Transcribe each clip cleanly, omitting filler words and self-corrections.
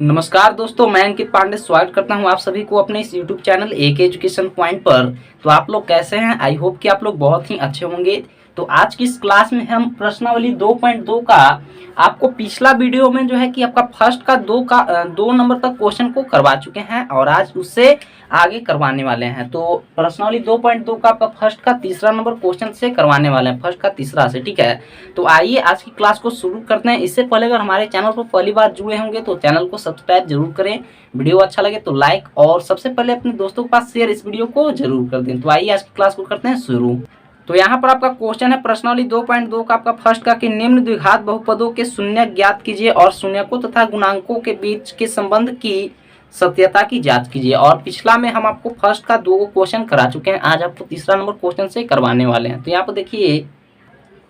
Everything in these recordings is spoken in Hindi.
नमस्कार दोस्तों, मैं अंकित पांडे स्वागत करता हूं आप सभी को अपने इस YouTube चैनल एक एजुकेशन पॉइंट पर। तो आप लोग कैसे हैं? आई होप कि आप लोग बहुत ही अच्छे होंगे। तो आज की इस क्लास में हम प्रश्नावली 2.2 का आपको पिछला वीडियो में जो है कि आपका फर्स्ट का 2 नंबर तक क्वेश्चन को करवा चुके हैं और आज उससे आगे करवाने वाले हैं। तो प्रश्नावली 2.2 का आपका फर्स्ट का तीसरा नंबर क्वेश्चन से करवाने वाले हैं, फर्स्ट का तीसरा से। ठीक है, तो आइए आज की क्लास को शुरू करते हैं। इससे पहले अगर हमारे चैनल पर पहली बार जुड़े होंगे तो चैनल को सब्सक्राइब जरूर करें, वीडियो अच्छा लगे तो लाइक और सबसे पहले अपने दोस्तों के पास शेयर इस वीडियो को जरूर कर दें। तो आइए आज की क्लास को करते हैं शुरू। तो यहाँ पर आपका क्वेश्चन है प्रश्नावली 2.2 का आपका फर्स्ट का कि निम्न द्विघात बहुपदों के शून्य ज्ञात कीजिए और शून्यकों तथा गुणांकों के बीच के संबंध की सत्यता की जांच कीजिए। और पिछला में हम आपको फर्स्ट का 2 क्वेश्चन करा चुके हैं, आज आपको तीसरा नंबर क्वेश्चन से करवाने वाले हैं। तो यहाँ पर देखिए,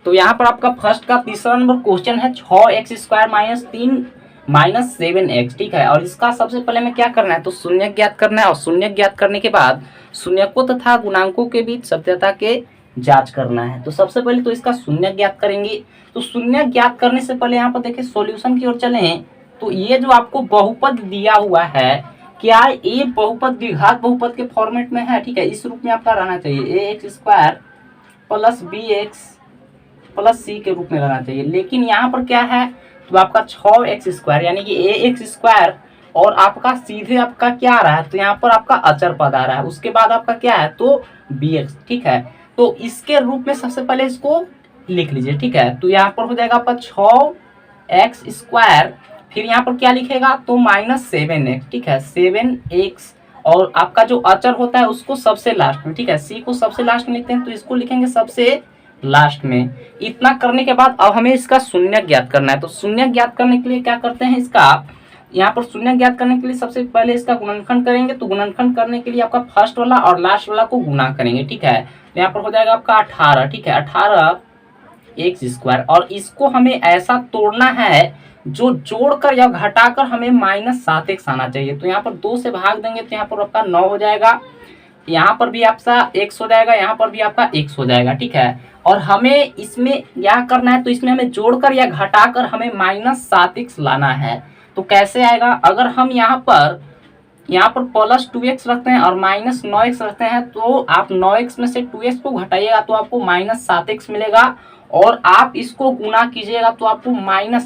तो यहाँ पर आपका फर्स्ट का तीसरा नंबर क्वेश्चन है 6x² - 3 - 7x। ठीक है, और इसका सबसे पहले में क्या करना है तो शून्य ज्ञात करना है और शून्य ज्ञात करने के बाद शून्यकों तथा गुणांकों के बीच सत्यता के जांच करना है। तो सबसे पहले तो इसका शून्य ज्ञात करेंगे। तो शून्य ज्ञात करने से पहले यहाँ पर देखिए सॉल्यूशन की ओर चलें। तो ये जो आपको बहुपद दिया हुआ है, क्या ये बहुपद द्विघात बहुपद के फॉर्मेट में है? ठीक है, इस रूप में आपका रहना चाहिए ax² + bx + c के रूप में रहना चाहिए। लेकिन यहाँ पर क्या है तो आपका 6x² यानी कि ax² और आपका सीधे आपका क्या आ रहा है तो यहाँ पर आपका अचर पद आ रहा है, उसके बाद आपका क्या है तो bx। ठीक है, तो इसके रूप में सबसे पहले इसको लिख लीजिए। ठीक है, तो यहाँ पर हो जाएगा आपका 6x², फिर यहाँ पर क्या लिखेगा तो -7x। ठीक है, 7x और आपका जो अचर होता है उसको सबसे लास्ट में। ठीक है, c को सबसे लास्ट में लिखते हैं तो इसको लिखेंगे सबसे लास्ट में। इतना करने के बाद अब हमें इसका शून्य ज्ञात करना है। तो शून्य ज्ञात करने के लिए क्या करते हैं, इसका यहाँ पर शून्य ज्ञात करने के लिए सबसे पहले इसका गुणनखंड करेंगे। तो गुणनखंड करने के लिए आपका फर्स्ट वाला और लास्ट वाला को गुणा करेंगे। ठीक है, तो यहाँ पर हो जाएगा आपका 18। ठीक है, 18x², और इसको हमें ऐसा तोड़ना है जो जोड़कर या घटाकर हमें -7x आना चाहिए। तो यहाँ पर 2 से भाग देंगे तो यहाँ पर आपका 9 हो जाएगा, यहाँ पर भी आपका x हो जाएगा, यहाँ पर भी आपका x हो जाएगा। ठीक है, और हमें इसमें क्या करना है तो इसमें हमें जोड़कर या घटाकर हमें -7x लाना है। तो कैसे आएगा, अगर हम यहाँ पर +2x रखते हैं और -9x रखते हैं तो आप 9x में से 2x को घटाइएगा तो आपको -7x मिलेगा, और आप इसको गुना कीजिएगा तो आपको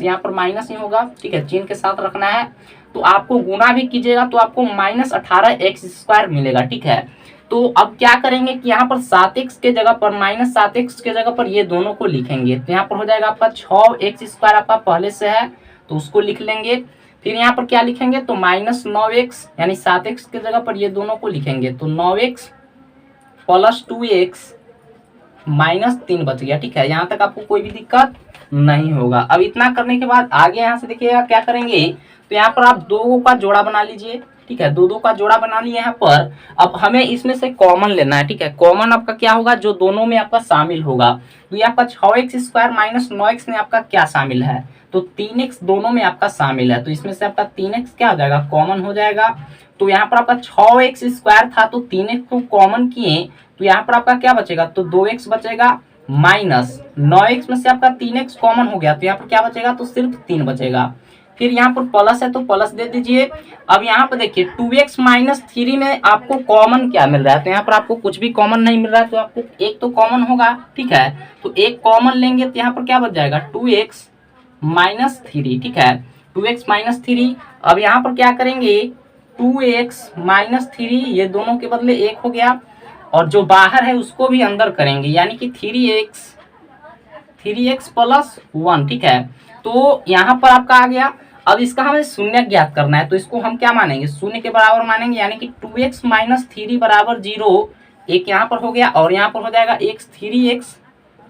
यहाँ पर माइनस ही होगा। ठीक है, चिन्ह के साथ रखना है, तो आपको गुना भी कीजिएगा तो आपको -18x² मिलेगा। ठीक है, तो अब क्या करेंगे कि यहाँ पर 7x के जगह पर -7x के जगह पर ये दोनों को लिखेंगे। तो यहाँ पर हो जाएगा आपका 6x² आपका पहले से है तो उसको लिख लेंगे। फिर यहाँ पर क्या लिखेंगे तो -9x यानी 7x के जगह पर ये दोनों को लिखेंगे। तो 9x + 2x - 3 बच गया। ठीक है, यहाँ तक आपको कोई भी दिक्कत नहीं होगा। अब इतना करने के बाद आगे यहाँ से देखिएगा क्या करेंगे तो यहाँ पर आप 2 का जोड़ा बना लीजिए। ठीक है, 2 का जोड़ा बना लिए यहाँ पर। अब हमें इसमें से कॉमन लेना है। ठीक है, कॉमन आपका क्या होगा जो दोनों में आपका शामिल होगा। तो ये आपका 6x² - 9x में आपका क्या शामिल है तो 3x दोनों में आपका शामिल है। तो इसमें से आपका 3x क्या हो जाएगा कॉमन हो जाएगा। तो यहाँ पर आपका 6x² था तो 3x को कॉमन किए तो यहाँ पर आपका क्या बचेगा तो 2x बचेगा, -9x में से आपका 3x कॉमन हो गया तो यहाँ पर क्या बचेगा तो सिर्फ 3 बचेगा। फिर यहाँ पर प्लस है तो प्लस दे दीजिए। अब यहाँ पर देखिए 2x - 3 में आपको कॉमन क्या मिल रहा है तो यहाँ पर आपको कुछ भी कॉमन नहीं मिल रहा है तो आपको एक तो कॉमन होगा। ठीक है, तो एक कॉमन लेंगे तो यहाँ पर क्या बच जाएगा 2x - 3। ठीक है, 2x - 3। अब यहाँ पर क्या करेंगे 2x - 3 ये दोनों के बदले 1 हो गया, और जो बाहर है उसको भी अंदर करेंगे यानी कि 3x + 1। ठीक है, तो यहाँ पर आपका आ गया। अब इसका हमें शून्य ज्ञात करना है तो इसको हम क्या मानेंगे शून्य के बराबर मानेंगे, यानी कि 2x - 3 = 0। एक यहाँ पर हो गया और यहाँ पर हो जाएगा 3x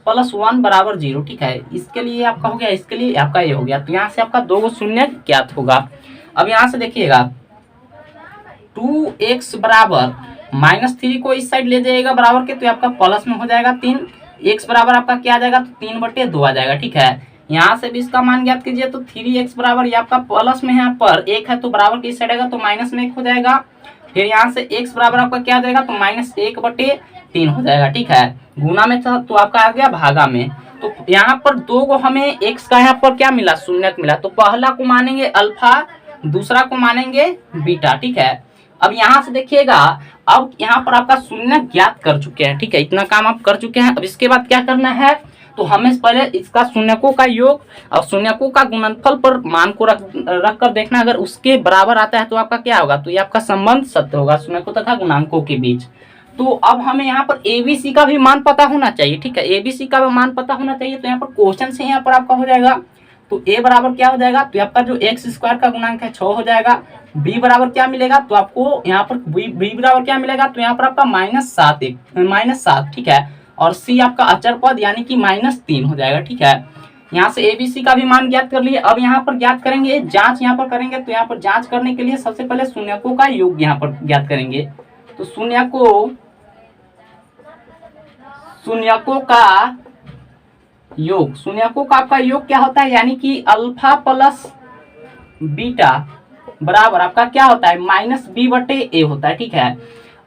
+ 1 = 0। ठीक है, इसके लिए आपका हो गया, इसके लिए आपका ये हो गया। तो यहाँ से आपका 2 शून्य ज्ञात होगा। अब यहाँ से देखिएगा 2x बराबर -3 को इस साइड ले जाइएगा बराबर के तो आपका प्लस में हो जाएगा 3। x बराबर आपका क्या आ जाएगा तो 3/2 आ जाएगा। ठीक है, यहाँ से भी इसका मान ज्ञात कीजिए तो 3x बराबर ये आपका प्लस में यहाँ पर 1 है तो बराबर के इस साइड आएगा तो माइनस में 1 हो जाएगा। फिर यहाँ से x बराबर आपका क्या आ जाएगा तो -1/3 हो जाएगा। ठीक है, गुना में तो आपका आ गया भागा में। तो यहाँ पर 2 को हमें x का यहाँ पर क्या मिला शून्य मिला, तो पहला को मानेंगे अल्फा दूसरा को मानेंगे बीटा, ठीक है। अब यहाँ से देखिएगा, अब यहाँ पर आपका शून्य ज्ञात कर चुके हैं, ठीक है, इतना काम आप कर चुके हैं। अब इसके बाद क्या करना है, तो हमें पहले इसका शून्यकों का योग और शून्यकों का गुणनफल पर मान को रख कर देखना, अगर उसके बराबर आता है तो आपका क्या होगा, तो ये आपका संबंध सत्य होगा शून्यकों तथा गुणांकों के बीच। तो अब हमें यहाँ पर एबीसी का भी मान पता होना चाहिए, ठीक है, एबीसी का भी मान पता होना चाहिए। तो यहाँ पर क्वेश्चन से यहाँ पर आपका हो जाएगा, तो ए बराबर क्या हो जाएगा, तो आपका जो एक्स स्क्वायर का गुणांक है 6 हो जाएगा। बी बराबर क्या मिलेगा, तो आपको यहाँ पर बी बराबर क्या मिलेगा, तो यहाँ पर आपका -7, ठीक है। और सी आपका अचर पद यानी कि -3 हो जाएगा, ठीक है। यहाँ से एबीसी का भी मान ज्ञात कर लिए। अब यहाँ पर ज्ञात करेंगे, जांच यहाँ पर करेंगे। तो यहाँ पर जांच करने के लिए सबसे पहले शून्यकों का योग यहाँ पर ज्ञात करेंगे। तो शून्यकों का आपका योग क्या होता है, यानी कि अल्फा प्लस बीटा बराबर आपका क्या होता है, -b/a होता है, ठीक है।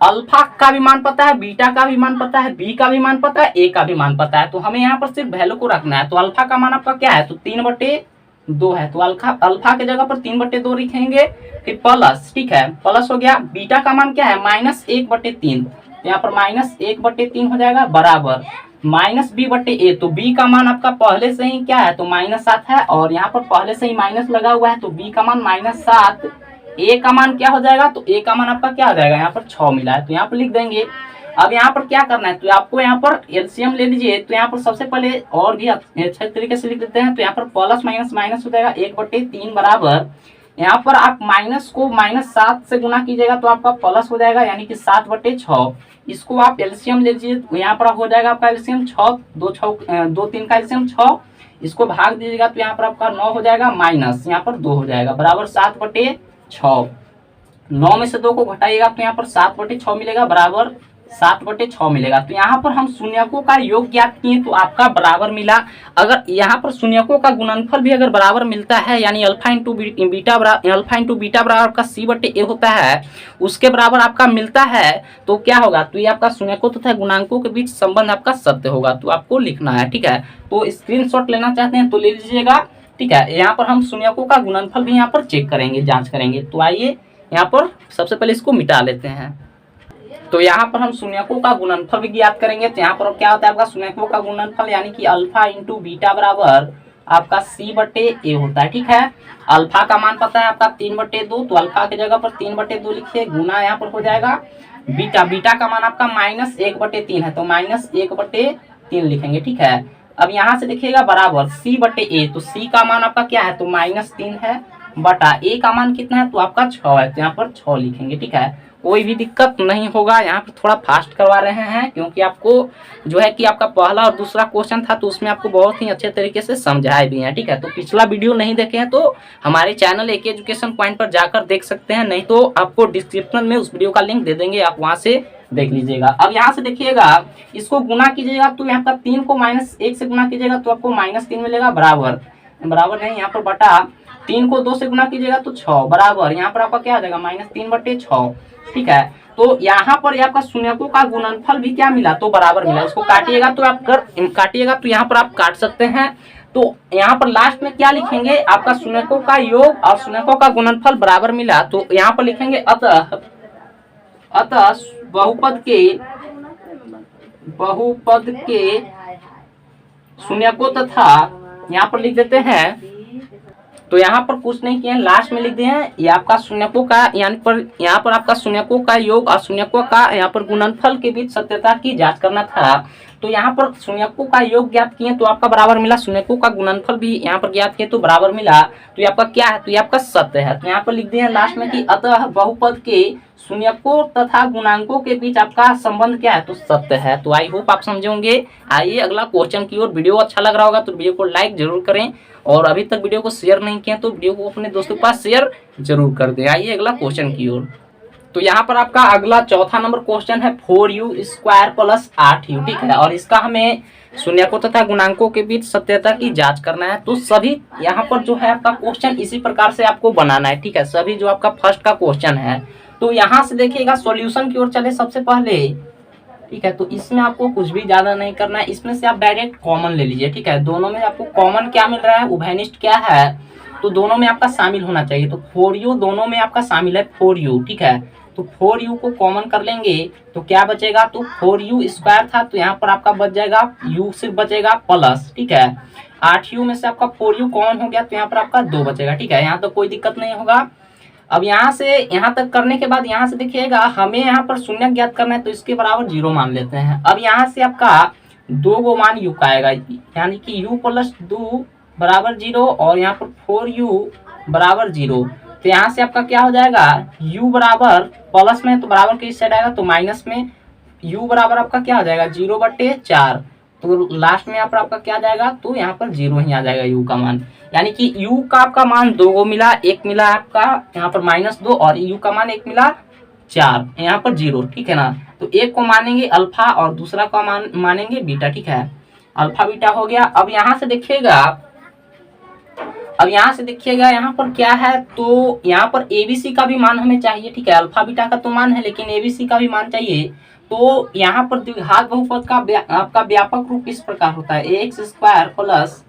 अल्फा का भी मान पता है, बीटा का भी मान पता है, बी का भी मान पता है, ए का भी मान पता है। तो हमें यहाँ पर सिर्फ वैल्यू को रखना है। तो अल्फा का मान आपका क्या है, तो 3/2 है। तो अल्फा के जगह पर 3/2 लिखेंगे, फिर प्लस, ठीक है, प्लस हो गया। बीटा का मान क्या है, -1/3, यहाँ पर -1/3 हो जाएगा बराबर -b/a। तो b का मान आपका पहले से ही क्या है, तो -7 है, और यहाँ पर पहले से ही माइनस लगा हुआ है, तो b का मान -7। a का मान क्या हो जाएगा, तो a का मान आपका क्या हो जाएगा, यहाँ पर 6 मिला है, तो यहाँ पर लिख देंगे। अब यहाँ पर क्या करना है, तो आपको यहाँ पर एलसीएम ले लीजिए। तो यहाँ पर सबसे पहले और भी अच्छे तरीके से लिख देते हैं। तो यहाँ पर प्लस माइनस माइनस हो जाएगा 1/3 बराबर, यहाँ पर आप माइनस को -7 से गुना कीजिएगा तो आपका प्लस हो जाएगा, यानी कि 7/6। इसको आप एलसीएम ले लीजिए, तो यहाँ पर हो जाएगा आपका एलसीएम 6, 2 3 का एलसीएम 6, इसको भाग दीजिएगा तो यहाँ पर आपका 9 हो जाएगा, माइनस यहाँ पर 2 हो जाएगा बराबर 7/6। 9 में से 2 को घटाइएगा तो यहाँ पर 7/6 मिलेगा बराबर 7/6 मिलेगा। तो यहाँ पर हम शून्यकों का योग ज्ञात किए तो आपका बराबर मिला। अगर यहाँ पर शून्यकों का गुणनफल भी अगर बराबर मिलता है, यानी अल्फा इंटू बीटा बराबर का c/a होता है, उसके बराबर आपका मिलता है, तो क्या होगा, तो ये आपका शून्यकों तथा गुणांकों के बीच संबंध आपका सत्य होगा। तो आपको लिखना है, ठीक है। तो स्क्रीनशॉट लेना चाहते हैं तो ले लीजिएगा, ठीक है। यहाँ पर हम शून्यकों का गुणनफल भी यहाँ पर चेक करेंगे, जांच करेंगे। तो आइए यहाँ पर सबसे पहले इसको मिटा लेते हैं। तो यहाँ पर हम शून्यकों का गुणनफल भी ज्ञात करेंगे। तो यहाँ पर क्या होता है आपका शून्यकों का गुणनफल, यानी कि अल्फा इंटू बीटा बराबर आपका c/a होता है, ठीक है। अल्फा का मान पता है आपका 3/2, तो अल्फा की जगह पर 3/2 लिखिए, गुना यहाँ पर हो जाएगा बीटा का मान आपका -1/3 है, तो -1/3 लिखेंगे, ठीक है। अब यहाँ से देखिएगा बराबर c/a, तो c का मान आपका क्या है, तो -3 है, बटा a का मान कितना है, तो आपका 6 है, तो यहाँ पर 6 लिखेंगे, ठीक है। कोई भी दिक्कत नहीं होगा। यहाँ पे थोड़ा फास्ट करवा रहे हैं क्योंकि आपको जो है कि आपका पहला और दूसरा क्वेश्चन था, तो उसमें आपको बहुत ही अच्छे तरीके से समझाए भी हैं, ठीक है। तो पिछला वीडियो नहीं देखे हैं तो हमारे चैनल AK एजुकेशन पॉइंट पर जाकर देख सकते हैं, नहीं तो आपको डिस्क्रिप्शन में उस वीडियो का लिंक दे देंगे, आप वहाँ से देख लीजिएगा। अब यहाँ से देखिएगा, इसको गुना कीजिएगा तो यहाँ पर 3 को -1 से गुना कीजिएगा तो आपको -3 मिलेगा बराबर नहीं, यहाँ पर बटा 3 को 2 से गुना कीजिएगा तो 6 बराबर, यहाँ पर आपका क्या आ जाएगा -3/6, ठीक है। तो यहाँ पर आपका शून्यकों का गुणनफल भी क्या मिला, तो बराबर मिला। इसको काटिएगा तो आप काटिएगा तो यहाँ पर आप काट सकते हैं। तो यहाँ पर लास्ट में क्या लिखेंगे, आपका शून्यकों का योग और शून्यकों का गुणनफल बराबर मिला, तो यहाँ पर लिखेंगे अतः बहुपद के शून्यकों तथा यहाँ पर लिख देते हैं, तो यहाँ पर कुछ नहीं किए, लास्ट में लिख दिए हैं ये आपका शून्यकों का, यानी पर यहाँ पर आपका शून्यकों का योग और शून्यकों का यहाँ पर गुणनफल के बीच सत्यता की जांच करना था। तो यहाँ पर शून्यकों का योग ज्ञात किए तो आपका बराबर मिला, शून्यकों का गुणनफल भी यहाँ पर ज्ञात किए तो बराबर मिला। तो ये आपका क्या है, तो ये आपका सत्य है। तो यहाँ पर लिख दिए हैं लास्ट में कि अतः बहुपद के शून्यकों तथा गुणांकों के बीच आपका संबंध क्या है, तो सत्य है। तो आई होप आप समझे होंगे। आइए अगला क्वेश्चन की ओर। वीडियो अच्छा लग रहा होगा तो वीडियो को लाइक जरूर करें, और अभी तक वीडियो को शेयर नहीं किया तो वीडियो को अपने दोस्तों के पास शेयर जरूर कर दें। आइए अगला क्वेश्चन की ओर। तो यहाँ पर आपका अगला चौथा नंबर क्वेश्चन है 4u² + 8u, ठीक है। और इसका हमें शून्यकों तथा गुणांकों के बीच सत्यता की जांच करना है। तो सभी यहाँ पर जो है आपका क्वेश्चन इसी प्रकार से आपको बनाना है, ठीक है। सभी जो आपका फर्स्ट का क्वेश्चन है, तो यहाँ से देखिएगा सॉल्यूशन की ओर चले सबसे पहले, ठीक है। तो इसमें आपको कुछ भी ज्यादा नहीं करना है, इसमें से आप डायरेक्ट कॉमन ले लीजिए, ठीक है। दोनों में आपको कॉमन क्या मिल रहा है, उभयनिष्ठ क्या है, तो दोनों में आपका शामिल होना चाहिए। तो 4u दोनों में आपका शामिल है 4u, ठीक है। तो 4u को कॉमन कर लेंगे तो क्या बचेगा, तो 4u स्क्वायर था तो यहाँ पर आपका बच जाएगा u सिर्फ बचेगा प्लस, ठीक है। 8u में से आपका 4u कॉमन हो गया तो यहाँ पर आपका 2 बचेगा, ठीक है। यहाँ तो कोई दिक्कत नहीं होगा। अब यहाँ से यहाँ तक करने के बाद यहाँ से देखिएगा हमें यहाँ पर शून्य ज्ञात करना है तो इसके बराबर 0 मान लेते हैं। अब यहाँ से आपका 2 गो मान u का आएगा, यानी कि u प्लस 2 बराबर 0 और यहाँ पर 4u बराबर 0। तो यहाँ से आपका क्या हो जाएगा, u बराबर प्लस में तो बराबर के इस साइड आएगा तो माइनस में u बराबर आपका क्या हो जाएगा 0/4। तो लास्ट में यहाँ पर आपका क्या आ जाएगा, तो यहाँ पर 0 ही आ जाएगा u का मान। यानी कि u का आपका मान 2 को मिला, एक मिला आपका यहाँ पर -2 और u का मान एक मिला 4, यहाँ पर 0, ठीक है ना। तो एक को मानेंगे अल्फा और दूसरा का मानेंगे बीटा, ठीक है। अल्फा बीटा हो गया। अब यहाँ से देखिएगा यहाँ पर क्या है, तो यहाँ पर एबीसी का भी मान हमें चाहिए, ठीक है। अल्फा बीटा का तो मान है लेकिन एबीसी का भी मान चाहिए। तो यहाँ पर द्विघात बहुपद का आपका व्यापक रूप इस प्रकार होता है ax² plus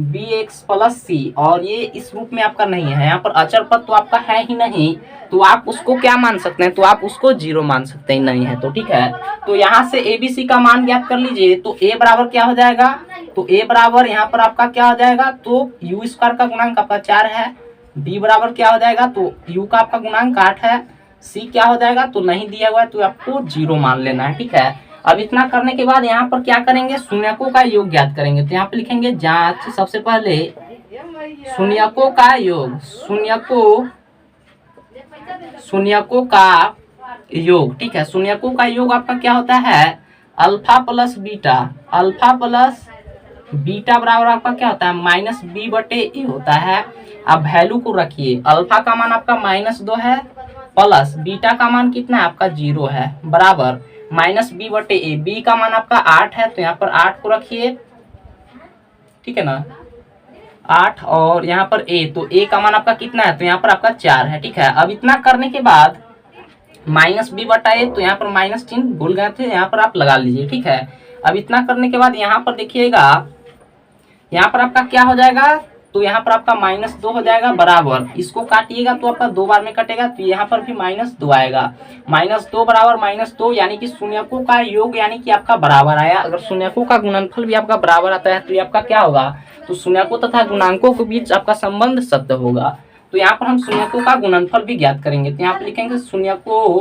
bx plus c, और ये इस रूप में आपका नहीं है। यहाँ पर अचर पद तो आपका है ही नहीं, तो आप उसको क्या मान सकते हैं, तो आप उसको 0 मान सकते हैं, नहीं है तो, ठीक है। तो यहाँ से एबीसी का मान ज्ञात कर लीजिए। तो a बराबर क्या हो जाएगा, तो a बराबर यहाँ पर आपका क्या हो जाएगा, तो u² का गुणांक आपका 4 है। b बराबर क्या हो जाएगा, तो u का आपका गुणांक 8 है। c क्या हो जाएगा, तो नहीं दिया हुआ है तो आपको 0 मान लेना है, ठीक है। अब इतना करने के बाद यहाँ पर क्या करेंगे, शून्यकों का योग ज्ञात करेंगे। तो यहाँ पे लिखेंगे जांच, सबसे पहले शून्यकों का योग, शून्यकों का योग, ठीक है। शून्यकों का योग आपका क्या होता है, अल्फा प्लस बीटा बराबर आपका क्या होता है -b/a होता है। अब वैल्यू को रखिए, अल्फा का मान आपका -2 है प्लस बीटा का मान कितना है आपका 0 है, बराबर -b/a। b का मान आपका 8 है तो यहाँ पर 8 को रखिए, ठीक है ना, 8। और यहाँ पर a, तो a का मान आपका कितना है, तो यहाँ पर आपका 4 है, ठीक है। अब इतना करने के बाद -b/a, तो यहाँ पर माइनस चिन्ह भूल गए थे, यहाँ पर आप लगा लीजिए, ठीक है। अब इतना करने के बाद यहाँ पर देखिएगा, यहाँ पर आपका क्या हो जाएगा, तो यहाँ पर आपका -2 हो जाएगा, बराबर इसको काटिएगा तो आपका 2 बार में कटेगा तो यहाँ पर भी -2 आएगा। -2 बराबर -2, यानी कि शून्यकों का योग यानी कि आपका बराबर आया। अगर शून्यकों का गुणनफल भी आपका बराबर आता है तो ये आपका क्या होगा, तो शून्यकों तथा गुणांकों के बीच आपका संबंध सत्य होगा। तो यहाँ पर हम शून्यकों का गुणनफल भी ज्ञात करेंगे। तो यहाँ पर लिखेंगे शून्यकों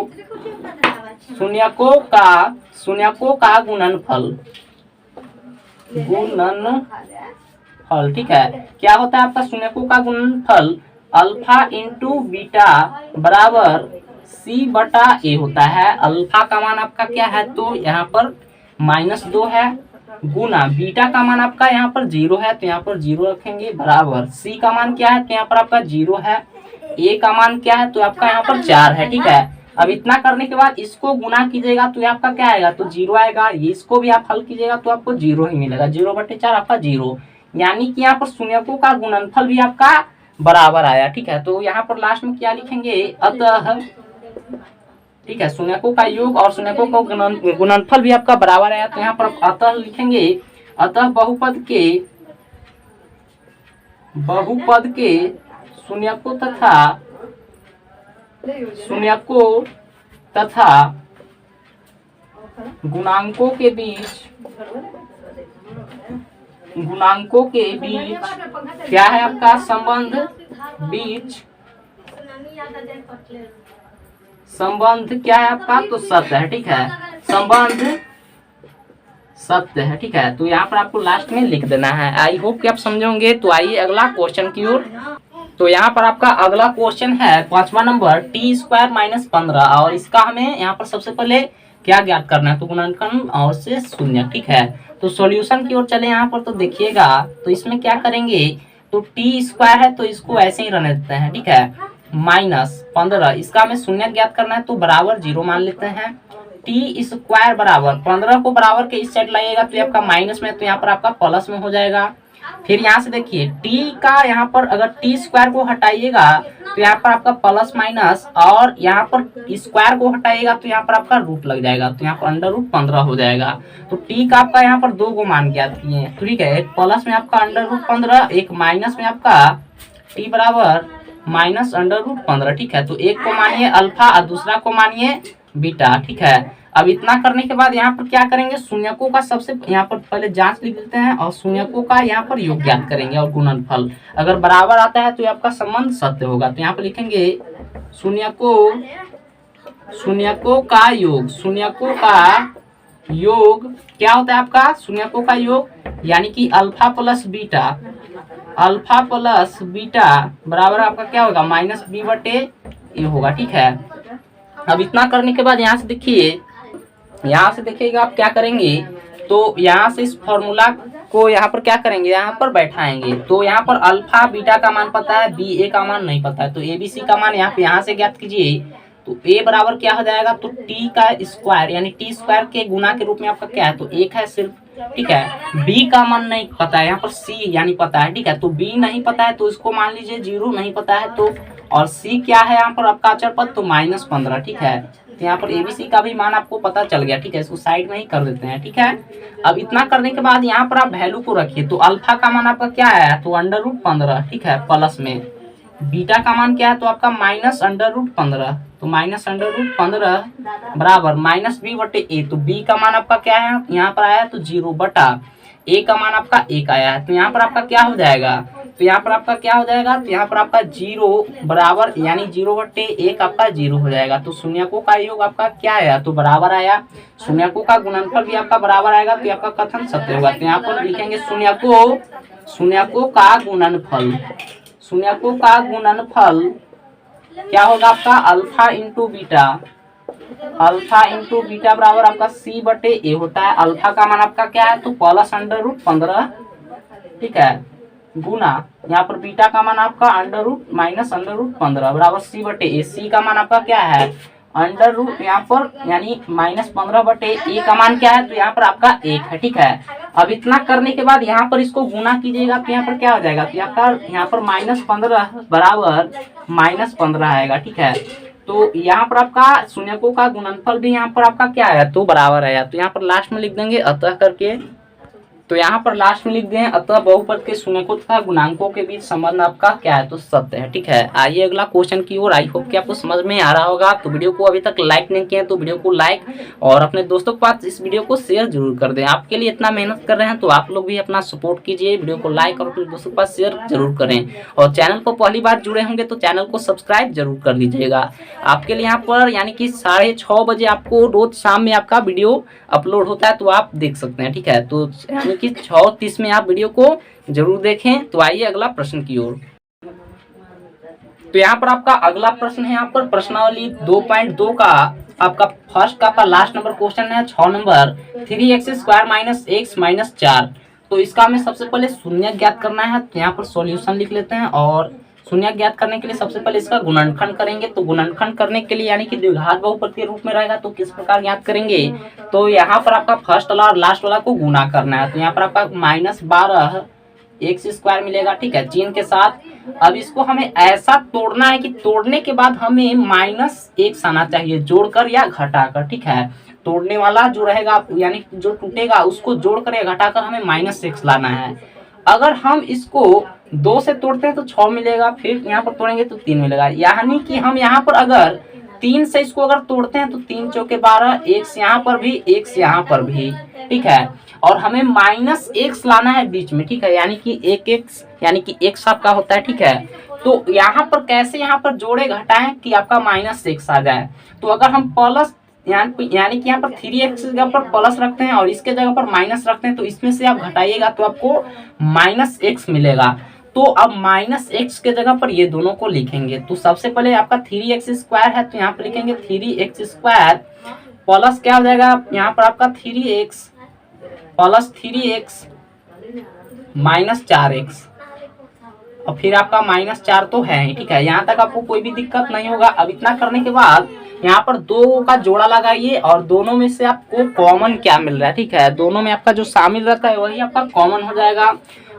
का गुणनफल, ठीक है। क्या होता है आपका शून्यकों का गुणनफल, अल्फा इंटू बीटा बराबर c/a होता है। अल्फा का मान आपका क्या है, तो यहाँ पर -2 है, गुना बीटा का मान आपका यहाँ पर 0 है तो यहाँ पर 0 रखेंगे, बराबर c का मान क्या है, तो यहाँ पर आपका 0 है। a का मान क्या है, तो आपका यहाँ पर 4 है, ठीक है। अब इतना करने के बाद इसको गुना कीजिएगा तो आपका क्या आएगा, तो 0 आएगा। इसको भी आप हल कीजिएगा तो आपको 0 ही मिलेगा, 0/4 आपका 0, यानी कि यहाँ पर शून्यकों का गुणनफल भी आपका बराबर आया, ठीक है। तो यहाँ पर लास्ट में क्या लिखेंगे, अतः, ठीक है, शून्यकों का योग और शून्यकों का गुणनफल भी आपका बराबर आया। तो यहाँ पर अतः लिखेंगे, अतः बहुपद के शून्यकों तथा गुणांकों के बीच क्या है आपका संबंध, संबंध क्या है आपका, तो सत्य है, ठीक है। संबंध सत्य है, ठीक है। तो यहाँ पर आपको लास्ट में लिख देना है। आई होप कि आप समझोगे। तो आइए अगला क्वेश्चन की ओर। तो यहाँ पर आपका अगला क्वेश्चन है 5वां नंबर, t² - 15, और इसका हमें यहाँ पर सबसे पहले क्या ज्ञात करना है, तो गुणनखंड और से शून्य, ठीक है। तो सॉल्यूशन की ओर चले यहाँ पर। तो देखिएगा, तो इसमें क्या करेंगे, तो t² है तो इसको ऐसे ही रहने देते हैं, ठीक है। -15, इसका हमें शून्य ज्ञात करना है तो बराबर 0 मान लेते हैं। t² बराबर 15 को बराबर के इस साइड लाइएगा तो आपका माइनस में, तो यहाँ पर आपका प्लस में हो जाएगा। फिर यहाँ से देखिए t का, यहाँ पर अगर t² को हटाइएगा तो यहाँ पर आपका प्लस माइनस, और यहाँ पर स्क्वायर को हटाइएगा तो यहाँ पर आपका रूट लग जाएगा, तो यहाँ पर √15 हो जाएगा। तो t का आपका यहाँ पर 2 गो मान ज्ञात किए हैं, ठीक है। एक प्लस में आपका √15, एक माइनस में आपका टी बराबर माइनस अंडर रूट 15, ठीक है। तो एक को मानिए अल्फा और दूसरा को मानिए बीटा, ठीक है। अब इतना करने के बाद यहाँ पर क्या करेंगे, शून्यकों का सबसे यहाँ पर पहले जांच लिख देते हैं और शून्यकों का यहाँ पर योग ज्ञात करेंगे और गुणनफल अगर बराबर आता है तो आपका संबंध सत्य होगा। तो यहाँ पर लिखेंगे शून्यकों का योग, शून्यकों का योग क्या होता है आपका, शून्यकों का योग यानी कि alpha plus beta, alpha plus beta बराबर आपका क्या होगा माइनस बी बटे ए होगा, ठीक है। अब इतना करने के बाद यहाँ से देखिए, यहाँ से देखिएगा आप क्या करेंगे, तो यहाँ से इस फॉर्मूला को यहाँ पर क्या करेंगे, यहाँ पर बैठाएंगे। तो यहाँ पर अल्फा बीटा का मान पता है, बी ए का मान नहीं पता है, तो ए बी सी का मान यहाँ से ज्ञात कीजिए। तो ए बराबर क्या हो जाएगा, तो टी का स्क्वायर यानी टी स्क्वायर के गुना के रूप में आपका क्या है, तो एक है सिर्फ, ठीक है। बी का मान नहीं पता है, यहाँ पर सी यानी पता है, ठीक है। तो बी नहीं पता है तो इसको मान लीजिए 0 नहीं पता है तो, और सी क्या है यहाँ पर आपका अचर पद, तो -15, ठीक है। तो यहाँ पर एबीसी का भी मान आपको पता चल गया, ठीक है। इसको साइड में ही कर देते हैं, ठीक है। अब इतना करने के बाद यहाँ पर आप वैल्यू को रखिए। तो अल्फा का मान आपका क्या है, तो √15, ठीक है, प्लस में बीटा का मान क्या है, तो आपका -√15, तो -√15 बराबर माइनस बी बटे ए। तो बी का मान आपका क्या है, यहाँ पर आया तो 0 बटा ए का मान आपका 1 आया है। तो यहाँ पर आपका क्या हो जाएगा, तो यहाँ पर आपका क्या हो जाएगा, तो यहाँ पर आपका 0 बराबर यानी 0 बटे 1 आपका 0 हो जाएगा। तो शून्यकों का योग आपका क्या आया, तो बराबर आया। शून्यकों का गुणनफल भी आपका बराबर आएगा, तो आपका कथन सत्य होगा। तो यहाँ पर लिखेंगे शून्यकों का गुणनफल, शून्यकों का गुणनफल क्या होगा आपका alpha into beta, alpha into beta बराबर आपका सी बटे ए होता है। अल्फा का मान आपका क्या है, तो +√15, ठीक है, गुना यहाँ पर बीटा का मान आपका -√15 बराबर सी बटे ए। सी का मान आपका क्या है, √ यहाँ पर यानी -15 बटे ए का मान क्या है, तो यहाँ पर आपका 1 है, ठीक है। अब इतना करने के बाद यहाँ पर इसको गुना कीजिएगा तो यहाँ पर क्या हो जाएगा, तो यहाँ पर -15 बराबर -15 आएगा, ठीक है। तो यहाँ पर आपका शून्यकों का गुणनफल भी यहाँ पर आपका क्या है, तो बराबर आया। तो यहाँ पर लास्ट में लिख देंगे अतः करके, तो यहाँ पर लास्ट में लिख दें अतः बहुपद के शून्यकों तथा गुणांकों के बीच संबंध आपका क्या है, तो सत्य है, ठीक है। आइए अगला क्वेश्चन की ओर। आई होप कि आपको समझ में आ रहा होगा। तो वीडियो को अभी तक लाइक नहीं किए तो वीडियो को लाइक और अपने दोस्तों के पास इस वीडियो को शेयर जरूर कर दें। आपके लिए इतना मेहनत कर रहे हैं तो आप लोग भी अपना सपोर्ट कीजिए, वीडियो को लाइक और अपने दोस्तों के पास शेयर जरूर करें। और चैनल को पहली बार जुड़े होंगे तो चैनल को सब्सक्राइब जरूर कर लीजिएगा। आपके लिए यहाँ पर यानी कि 6:30 बजे आपको रोज शाम में आपका वीडियो अपलोड होता है, तो आप देख सकते हैं, ठीक है। तो यानी कि 6:30 में आप वीडियो को जरूर देखें। तो आइए अगला प्रश्न की ओर। तो यहाँ पर आपका अगला प्रश्न है, यहाँ पर प्रश्नावली 2.2 का आपका फर्स्ट का आपका लास्ट नंबर क्वेश्चन है 6 नंबर, 3x² - x - 4। तो इसका हमें सबसे पहले शून्य ज्ञात करना है। तो यहाँ पर सॉल्यूशन लिख लेते हैं और शून्य ज्ञात करने के लिए सबसे पहले इसका गुणनखंड करेंगे। तो गुणनखंड करने के लिए यानी कि द्विघात बहुपद के रूप में रहेगा, तो किस प्रकार ज्ञात करेंगे, तो यहाँ पर आपका फर्स्ट वाला और लास्ट वाला को गुना करना है। तो यहाँ पर आपका -12x² मिलेगा, ठीक है, चिन्ह के साथ। अब इसको हमें ऐसा तोड़ना है कि तोड़ने के बाद हमें -x आना चाहिए, जोड़कर या घटाकर, ठीक है। तोड़ने वाला जो रहेगा यानी जो टूटेगा उसको जोड़कर या घटाकर हमें -x लाना है। अगर हम इसको 2 से तोड़ते हैं तो 6 मिलेगा, फिर यहाँ पर तोड़ेंगे तो 3 मिलेगा। यानी कि हम यहाँ पर अगर 3 से इसको अगर तोड़ते हैं तो 3 चौके 12, x यहाँ पर भी, x यहाँ पर भी, ठीक है। और हमें -x लाना है बीच में, ठीक है, यानी कि 1x यानी कि x आपका होता है, ठीक है। तो यहाँ पर कैसे यहाँ पर जोड़े घटाएं कि आपका -x आ जाए। तो अगर हम प्लस यानी कि यहाँ पर 3x की जगह पर प्लस रखते हैं और इसके जगह पर माइनस रखते हैं, तो इसमें से आप घटाइएगा तो आपको -x मिलेगा। तो अब -x के जगह पर ये दोनों को लिखेंगे। तो सबसे पहले आपका 3x² है, तो यहाँ पर लिखेंगे 3x² प्लस क्या हो जाएगा, यहाँ पर आपका 3x प्लस 3x - 4x और फिर आपका -4 तो है ही, ठीक है। यहाँ तक आपको कोई भी दिक्कत नहीं होगा। अब इतना करने के बाद यहाँ पर 2 का जोड़ा लगाइए और दोनों में से आपको कॉमन क्या मिल रहा है, ठीक है। दोनों में आपका जो शामिल रहता है वही आपका कॉमन हो जाएगा।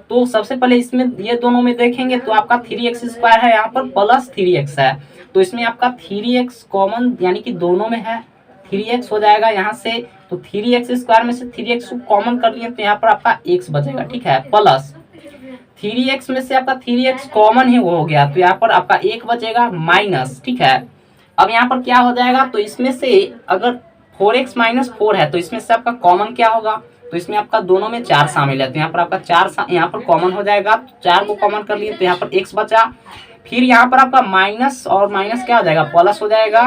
तो सबसे पहले इसमें ये दोनों में देखेंगे तो आपका 3x² है, यहाँ पर प्लस 3x है, तो इसमें आपका 3x कॉमन यानी कि दोनों में है, 3x हो जाएगा यहाँ से। तो 3x² में से 3x को कॉमन कर लिए तो यहाँ पर आपका x बचेगा, ठीक है, प्लस 3x में से आपका 3x कॉमन ही वो हो गया, तो यहाँ पर आपका 1 बचेगा माइनस, ठीक है। अब यहाँ पर क्या हो जाएगा, तो इसमें से अगर 4x माइनस 4 है तो इसमें से आपका कॉमन क्या होगा, तो इसमें आपका दोनों में 4 शामिल है, तो यहाँ पर आपका 4 यहाँ पर कॉमन हो जाएगा, 4 को कॉमन कर लिए तो यहाँ पर x बचा। फिर यहाँ पर आपका माइनस और माइनस क्या हो जाएगा, प्लस हो जाएगा,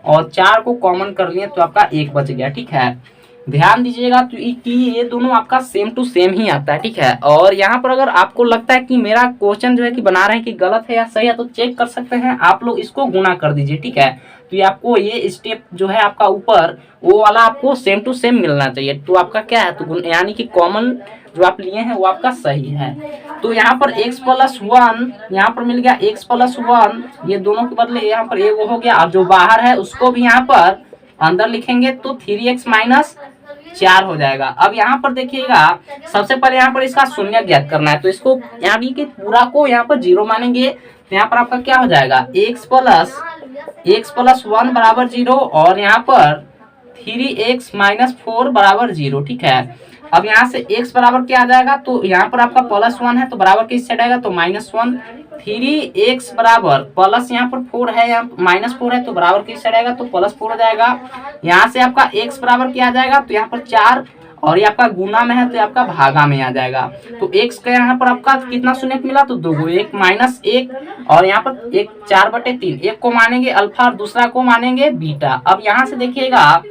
और 4 को कॉमन कर लिए तो आपका 1 बच गया, ठीक है। ध्यान दीजिएगा तो कि ये दोनों आपका सेम टू सेम ही आता है, ठीक है। और यहाँ पर अगर आपको लगता है कि मेरा क्वेश्चन जो है कि बना रहे हैं कि गलत है या सही है, तो चेक कर सकते हैं आप लोग, इसको गुना कर दीजिए, ठीक है। तो ये आपको ये स्टेप जो है आपका ऊपर वो वाला आपको सेम टू सेम मिलना चाहिए, तो आपका क्या है, तो यानी कि कॉमन जो आप लिए हैं वो आपका सही है। तो यहाँ पर x+1 यहाँ पर मिल गया, x+1 ये दोनों के बदले यहाँ पर एक हो गया, और जो बाहर है उसको भी यहाँ पर अंदर लिखेंगे तो 3x माइनस 4 हो जाएगा। अब यहाँ पर देखिएगा, सबसे पहले यहाँ पर इसका शून्य ज्ञात करना है, तो इसको यहाँ भी कि पूरा को यहाँ पर 0 मानेंगे, तो यहाँ पर आपका क्या हो जाएगा, x+1 बराबर 0, और यहाँ पर 3x माइनस 4 बराबर 0, ठीक है। अब यहाँ से x बराबर क्या आ जाएगा, तो यहाँ पर आपका +1 है तो बराबर किस साइड आएगा, तो -1। 3x बराबर प्लस यहाँ पर 4 है, यहाँ -4 है तो बराबर किस साइड आएगा, तो +4 हो जाएगा। यहाँ से आपका x बराबर क्या आ जाएगा, तो यहाँ पर 4, और ये आपका गुना में है तो आपका भागा में आ जाएगा। तो x का यहाँ पर आपका कितना शून्य मिला, तो 2, 1 -1, और यहाँ पर 1 4/3, एक को मानेंगे अल्फा और दूसरा को मानेंगे बीटा। अब यहाँ से देखिएगा,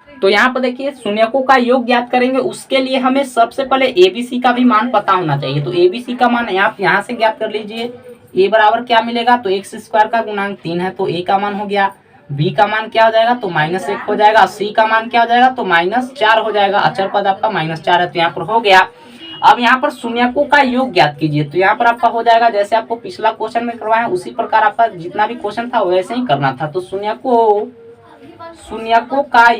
तो यहाँ पर देखिए शून्यकों का योग ज्ञात करेंगे, उसके लिए हमें सबसे पहले ABC का भी मान पता होना चाहिए। तो ABC का मान आप यहाँ से ज्ञात कर लीजिए। A बराबर क्या मिलेगा, तो x² का गुणांक 3 है तो A का मान हो गया, B का मान क्या हो जाएगा, तो -1 हो जाएगा, C का मान क्या हो जाएगा, तो -4 हो जाएगा, अचर पद आपका -4 है तो यहाँ पर हो गया। अब यहाँ पर शून्यकों का योग ज्ञात कीजिए, तो यहाँ पर आपका हो जाएगा जैसे आपको पिछला क्वेश्चन में करवाया उसी प्रकार आपका जितना भी क्वेश्चन था वैसे ही करना था। तो शून्यकों का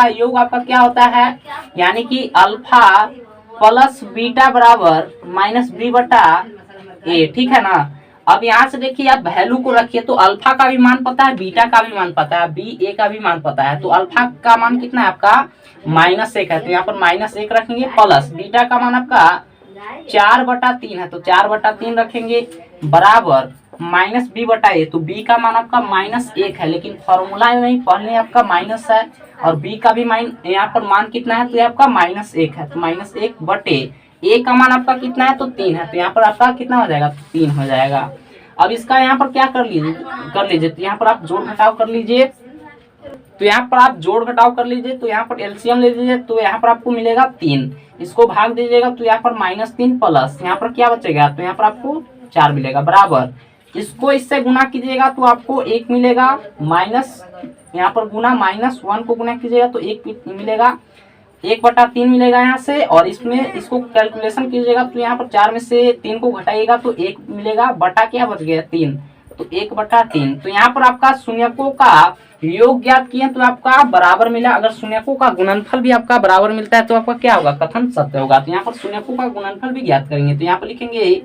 योग आपका क्या होता है, यानी कि अल्फा प्लस बीटा बराबर -b/a, ठीक है ना। अब यहाँ से देखिए आप वैल्यू को रखिए, तो अल्फा का भी मान पता है, बीटा का भी मान पता है, ba का भी मान पता है। तो अल्फा का मान कितना है आपका -1 है, तो यहाँ पर -1 रखेंगे, प्लस बीटा का मान आपका 4/3 है तो 4/3 रखेंगे, बराबर -b/a, तो b का मान आपका -1 है, लेकिन फॉर्मूला में पहले आपका माइनस है, और b का भी यहाँ पर मान कितना है, तो ये आपका -1 है, तो -1/a का मान आपका कितना है, तो 3 है, तो यहाँ पर आपका कितना हो जाएगा, तो 3 हो जाएगा। अब इसका यहाँ पर क्या कर लीजिए, तो यहाँ पर आप जोड़ घटाव कर लीजिए, तो यहाँ पर आप जोड़ घटाव कर लीजिए, तो यहाँ पर एलसीएम ले लीजिए, तो यहाँ पर आपको मिलेगा 3, इसको भाग दीजिएगा तो यहाँ पर -3 प्लस यहाँ पर क्या बचेगा, तो यहाँ पर आपको 4 मिलेगा, बराबर इसको इससे गुना कीजिएगा तो आपको 1 मिलेगा, माइनस यहाँ पर गुना -1 को गुना कीजिएगा तो 1 मिलेगा, 1/3 मिलेगा यहाँ से, और इसमें इसको कैलकुलेशन कीजिएगा तो यहाँ पर 4 में से 3 को घटाइएगा तो 1 मिलेगा, बटा क्या बच गया 3, तो 1/3। तो यहाँ पर आपका शून्यकों का योग ज्ञात किए तो आपका बराबर मिला। अगर शून्यकों का गुणनफल भी आपका बराबर मिलता है तो आपका क्या होगा, कथन सत्य होगा। तो यहाँ पर शून्यकों का गुणनफल भी ज्ञात करेंगे, तो यहाँ पर लिखेंगे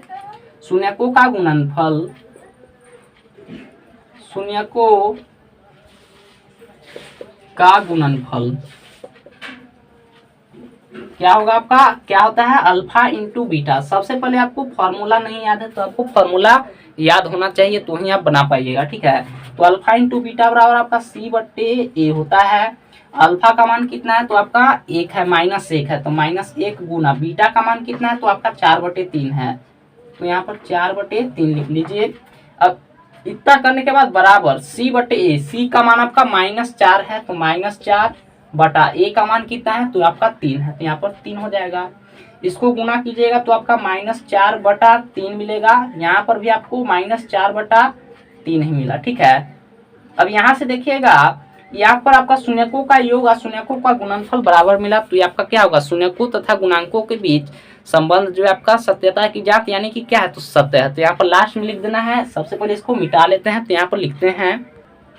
शून्यकों का गुणनफल, शून्यकों का गुणनफल क्या होगा आपका, क्या होता है अल्फा इंटू बीटा। सबसे पहले आपको फॉर्मूला नहीं याद है तो आपको फॉर्मूला याद होना चाहिए तो ही आप बना पाइएगा, ठीक है। तो अल्फा इंटू बीटा बराबर आपका c/a होता है। अल्फा का मान कितना है, तो आपका 1 है, -1 है तो -1 गुना बीटा का मान कितना है, तो आपका 4/3 है, तो यहाँ पर 4/3 लिख लीजिए। अब इतना करने के बाद बराबर c/a, c का मान आपका -4 है तो -4 बटा a का मान कितना है, तो आपका 3 है, तो यहाँ पर 3 हो जाएगा। इसको गुना कीजिएगा तो आपका -4/3 मिलेगा, यहाँ पर भी आपको -4/3 ही मिला, ठीक है। अब यहाँ से देखिएगा यहाँ पर आपका शून्यकों का योग और शून्यकों का गुणनफल बराबर मिला, तो ये आपका क्या होगा, शून्यकों तथा गुणांकों के बीच संबंध जो है आपका सत्यता की जांच, यानी कि क्या है, तो सत्य है। तो यहाँ पर लास्ट में लिख देना है, सबसे पहले इसको मिटा लेते हैं, तो यहाँ पर लिखते हैं,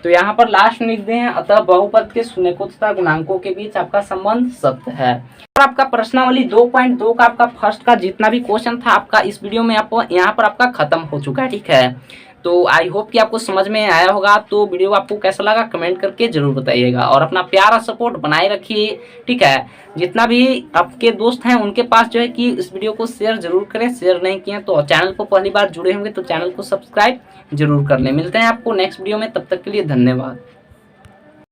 तो यहाँ पर लास्ट में लिखते हैं, अतः बहुपद के शून्यकों तथा गुणांकों के बीच आपका संबंध सत्य है। और आपका प्रश्नावली 2.2 का आपका फर्स्ट का जितना भी क्वेश्चन था आपका इस वीडियो में आपको यहाँ पर आपका खत्म हो चुका है, ठीक है। तो आई होप कि आपको समझ में आया होगा। तो वीडियो आपको कैसा लगा कमेंट करके जरूर बताइएगा और अपना प्यारा सपोर्ट बनाए रखिए, ठीक है। जितना भी आपके दोस्त हैं उनके पास जो है कि इस वीडियो को शेयर जरूर करें, शेयर नहीं किए तो चैनल को पहली बार जुड़े होंगे तो चैनल को सब्सक्राइब जरूर कर लें। मिलते हैं आपको नेक्स्ट वीडियो में, तब तक के लिए धन्यवाद।